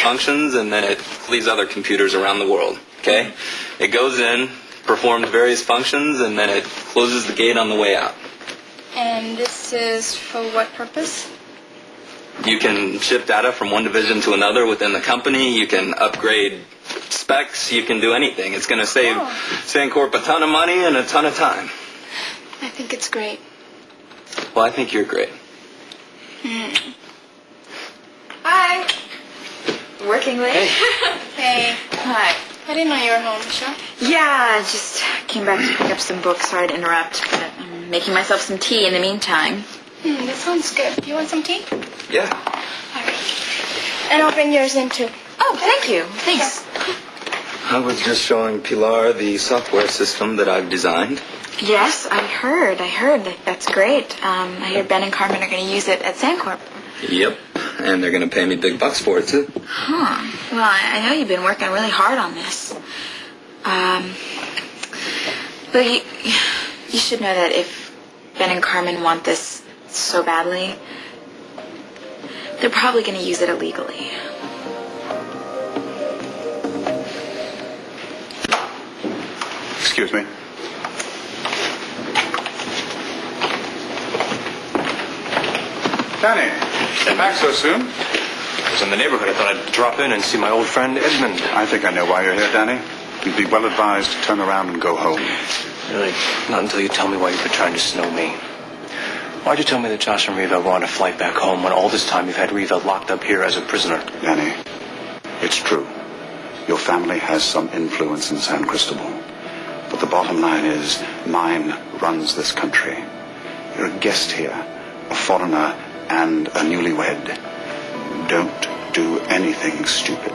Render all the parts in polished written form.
functions, and then it leaves other computers around the world, okay? It goes in, performs various functions, and then it closes the gate on the way out. And this is for what purpose? You can ship data from one division to another within the company. You can upgrade specs. You can do anything. It's going to save Sandcorp a ton of money and a ton of time. I think it's great. Well, I think you're great. Hi. Working late? Hey. Hi. I didn't know you were home, Michelle. Yeah, I just came back to pick up some books. Sorry to interrupt, but I'm making myself some tea in the meantime. That sounds good. You want some tea? Yeah. All right. And I'll bring yours in, too. Oh, thank you. Thanks. I was just showing Pilar the software system that I've designed. Yes, I heard. That's great. I hear Ben and Carmen are going to use it at Sandcorp. Yep. And they're going to pay me big bucks for it, too. Huh. Well, I know you've been working really hard on this. But you should know that if Ben and Carmen want this so badly, they're probably going to use it illegally. Excuse me. Danny, back so soon? I was in the neighborhood. I thought I'd drop in and see my old friend Edmund. I think I know why you're here, Danny. You'd be well advised to turn around and go home. Really? Not until you tell me why you've been trying to snow me. Why'd you tell me that Josh and Reva were on a flight back home when all this time you've had Reva locked up here as a prisoner? Danny, it's true. Your family has some influence in San Cristobal. But the bottom line is, mine runs this country. You're a guest here, a foreigner, and a newlywed. Don't do anything stupid.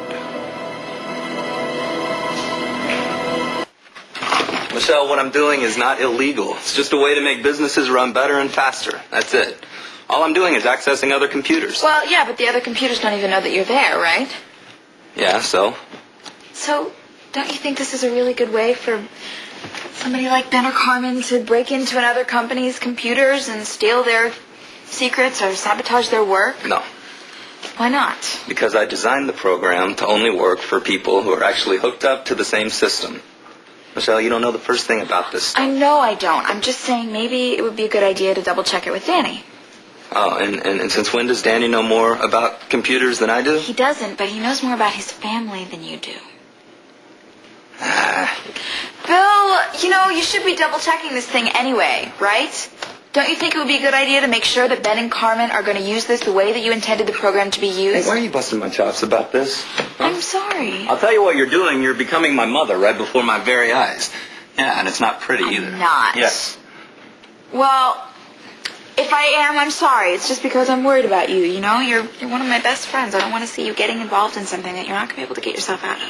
Michelle, what I'm doing is not illegal. It's just a way to make businesses run better and faster. That's it. All I'm doing is accessing other computers. Well, yeah, but the other computers don't even know that you're there, right? Yeah, so? So, don't you think this is a really good way for somebody like Ben or Carmen to break into another company's computers and steal their secrets or sabotage their work? No. Why not? Because I designed the program to only work for people who are actually hooked up to the same system. Michelle, you don't know the first thing about this. I know I don't. I'm just saying maybe it would be a good idea to double check it with Danny. Oh, and since when does Danny know more about computers than I do? He doesn't, but he knows more about his family than you do. Bill, you should be double checking this thing anyway, right? Don't you think it would be a good idea to make sure that Ben and Carmen are going to use this the way that you intended the program to be used? Hey, why are you busting my chops about this? Huh? I'm sorry. I'll tell you what you're doing. You're becoming my mother right before my very eyes. Yeah, and it's not pretty either. I'm not. Yes. Well, if I am, I'm sorry. It's just because I'm worried about you, You're one of my best friends. I don't want to see you getting involved in something that you're not going to be able to get yourself out of.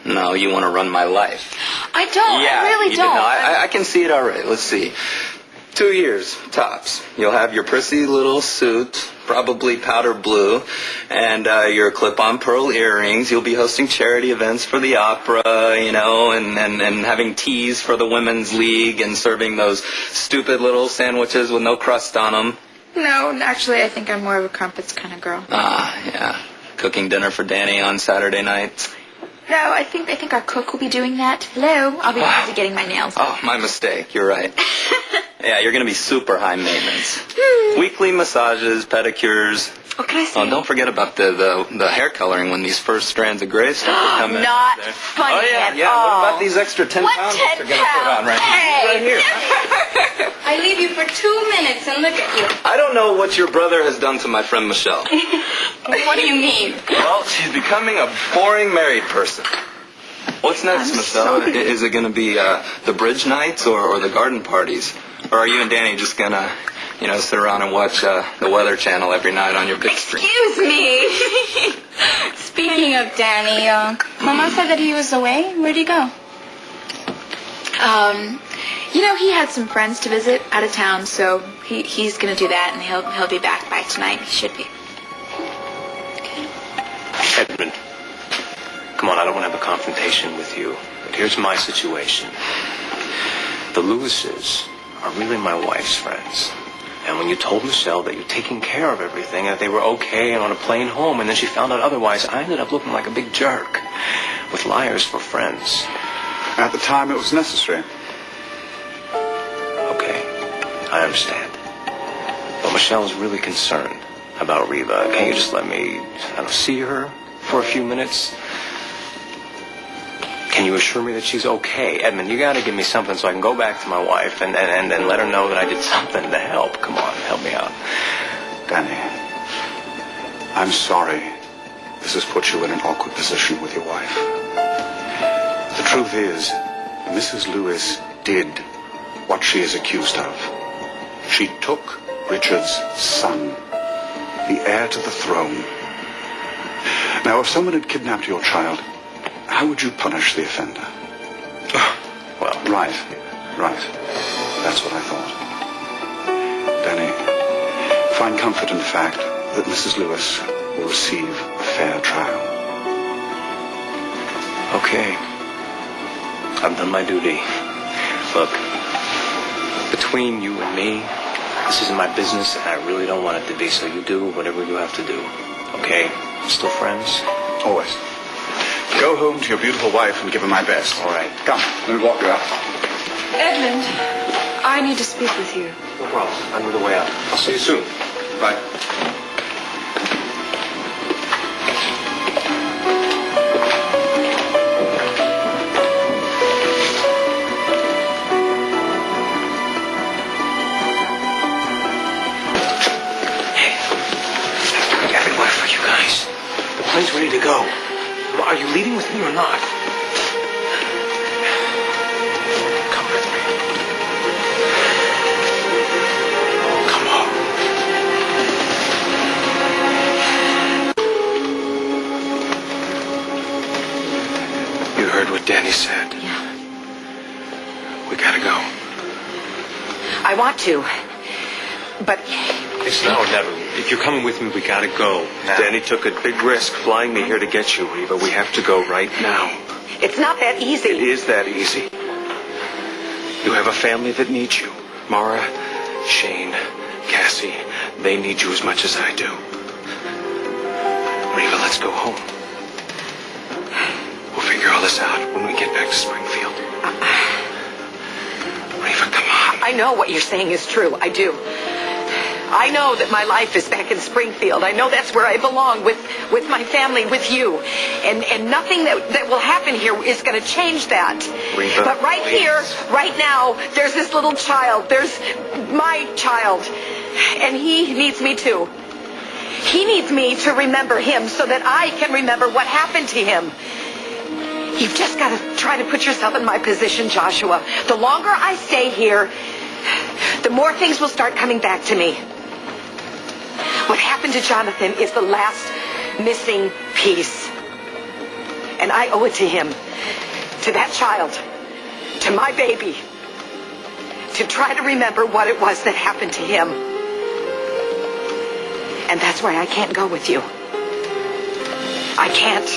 No, you want to run my life. I don't. Yeah, I really don't. No, I can see it already. Let's see. 2 years, tops. You'll have your prissy little suit, probably powder blue, and your clip-on pearl earrings. You'll be hosting charity events for the opera, and having teas for the women's league and serving those stupid little sandwiches with no crust on them. No, actually, I think I'm more of a crumpets kind of girl. Ah, yeah. Cooking dinner for Danny on Saturday nights. No, I think our cook will be doing that. Hello, I'll be busy getting my nails done. Oh, my mistake. You're right. Yeah, you're going to be super high maintenance. Weekly massages, pedicures. What can I say? Oh, don't forget about the hair coloring when these first strands of gray start to come in. Not There. funny Oh, yeah, at yeah. all. What about these extra 10 What pounds 10 that you're going to put on right Hey. here? I leave you for 2 minutes and look at you. I don't know what your brother has done to my friend Michelle. What do you mean? Well, she's becoming a boring married person. What's next, Michelle? Is it going to be the bridge nights or the garden parties? Or are you and Danny just going to, sit around and watch the Weather Channel every night on your big screen? Excuse me. Speaking of Danny, Mama said that he was away. Where'd he go? He had some friends to visit out of town, so he's going to do that, and he'll be back by tonight. He should be. Edmund, come on, I don't want to have a confrontation with you, but here's my situation. The Lewises are really my wife's friends, And when you told Michelle that you're taking care of everything, and that they were okay and on a plane home, and then she found out otherwise, I ended up looking like a big jerk with liars for friends. At the time, it was necessary. Okay, I understand. But Michelle is really concerned about Reva. Can't you just let me, see her for a few minutes? Can you assure me that she's okay? Edmund, you gotta give me something so I can go back to my wife and let her know that I did something to help. Come on, help me out. Danny, I'm sorry this has put you in an awkward position with your wife. The truth is, Mrs. Lewis did what she is accused of. She took Richard's son, the heir to the throne. Now, if someone had kidnapped your child, how would you punish the offender? Well, Right. That's what I thought. Danny, find comfort in the fact that Mrs. Lewis will receive a fair trial. okay. I've done my duty. Look, between you and me, this isn't my business, and I really don't want it to be, so you do whatever you have to do. Okay? Still friends? Always. Go home to your beautiful wife and give her my best. All right. Come, let me walk you out. Edmund, I need to speak with you. No problem. I'm on the way out. I'll see you soon. Bye. Everywhere for you guys. The plane's ready to go. Are you leaving with me or not? Come with me. Come on. You heard what Danny said. Yeah. We gotta go. I want to. But It's now or never. If you're coming with me, we gotta go. Now. Danny took a big risk flying me here to get you, Reva. We have to go right now. it's not that easy. It is that easy. You have a family that needs you. Mara, Shane, Cassie, they need you as much as I do. Reva, let's go home. We'll figure all this out when we get back to Springfield. Reva, come on. I know what you're saying is true. I do. I know that my life is back in Springfield. I know that's where I belong, with my family, with you. And nothing that will happen here is going to change that. Reva, but right please. here, right now, there's this little child. There's my child. And he needs me too. He needs me to remember him so that I can remember what happened to him. You've just got to try to put yourself in my position, Joshua. The longer I stay here, the more things will start coming back to me. What happened to Jonathan is the last missing piece. And I owe it to him, to that child, to my baby, to try to remember what it was that happened to him. And that's why I can't go with you. I can't.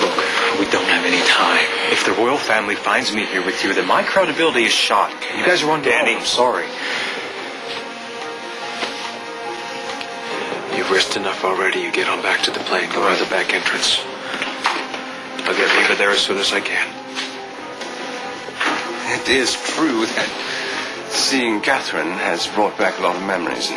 Look, we don't have any time. If the royal family finds me here with you, then my credibility is shot. You guys are on Danny. I'm sorry. You've risked enough already. You get on back to the plane. Go out the back entrance. I'll get Reva there as soon as I can. It is true that seeing Catherine has brought back a lot of memories.